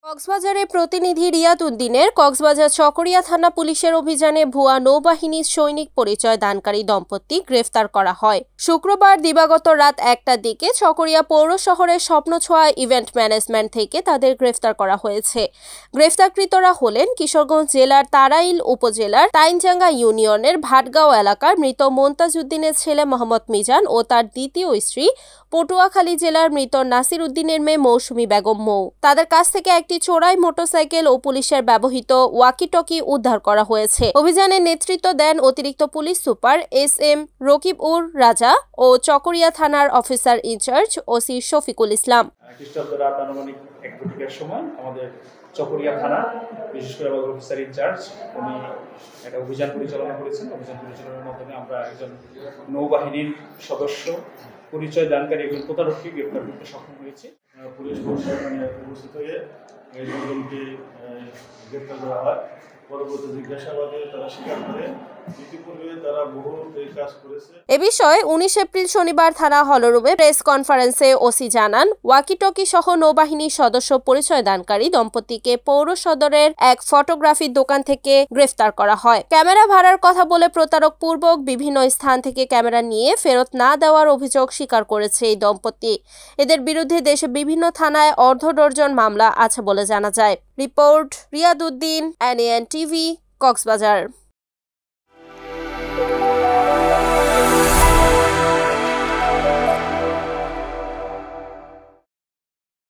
কক্সবাজারে প্রতিনিধি রিয়াদ উদ্দিনের কক্সবাজার চকরিয়া থানা পুলিশের অভিযানে ভুয়া নৌবাহিনীর সৈনিক পরিচয় দানকারী দম্পতি গ্রেফতার করা হয়। শুক্রবার দিবাগত রাত 1টার দিকে চকরিয়া পৌর শহরের স্বপ্নছোঁয়া ইভেন্ট ম্যানেজমেন্ট থেকে তাদের গ্রেফতার করা হয়েছে। গ্রেফতারকৃতরা হলেন কিশোরগঞ্জ জেলার তারাইল উপজেলার তাইনজাঙ্গা ইউনিয়নের ভাটগাঁও এলাকার মৃত মোন্তাজ উদ্দিনের ছেলে মোহাম্মদ মিজান ও তার দ্বিতীয় স্ত্রী, পটুয়াখালী জেলার মৃত নাসির উদ্দিনের মেয়ে মৌসুমী বেগম মৌ। তাদের কাছ থেকে একটি চোরাই মোটরসাইকেল ও পুলিশের ব্যবহৃত ওয়াকি-টকি উদ্ধার করা হয়েছে। অভিযানে নেতৃত্ব দেন অতিরিক্ত পুলিশ সুপার এস.এম. রকিব-উর রাজা ও চকরিয়া থানার officer in charge OC Shafiqul Islam. খ্রিস্টাব্দ রাত আনুমানিক 1-2টার সময় আমাদের চকরিয়া থানা বিশেষ করে আমাদের অফিসার ইনচার্জ উনি একটা অভিযান পরিচালনা করেছেন। অভিযান পরিচালনার মাধ্যমে আমরা একজন নৌবাহিনীর সদস্য পরিচয় দানকারী একজন প্রতারককে গ্রেপ্তার করতে সক্ষম হয়েছে। পুলিশ উপস্থিত হয়ে এই দুজনকে গ্রেপ্তার করা হয়। পরবর্তী জিজ্ঞাসাবাদে তারা স্বীকার করে ইতিপূর্বে তারা বহু এই কাজ করেছে। এ বিষয়ে 19 এপ্রিল শনিবার থানা হলরুমে প্রেস কনফারেন্সে ওসি জানান, ওয়াকি-টকি সহ নৌবাহিনীর সদস্য পরিচয় দানকারী দম্পতিকে পৌর সদরের এক ফটোগ্রাফির দোকান থেকে গ্রেফতার করা হয়। ক্যামেরা ভাড়ার কথা বলে প্রতারক পূর্বক বিভিন্ন স্থান থেকে ক্যামেরা নিয়ে ফেরত না দেওয়ার অভিযোগ স্বীকার করেছে এই দম্পতি। এদের বিরুদ্ধে দেশে বিভিন্ন থানায় অর্ধ ডজন মামলা আছে বলে জানা যায়। Report Riyad Uddin, NAN TV, Cox's Bazar.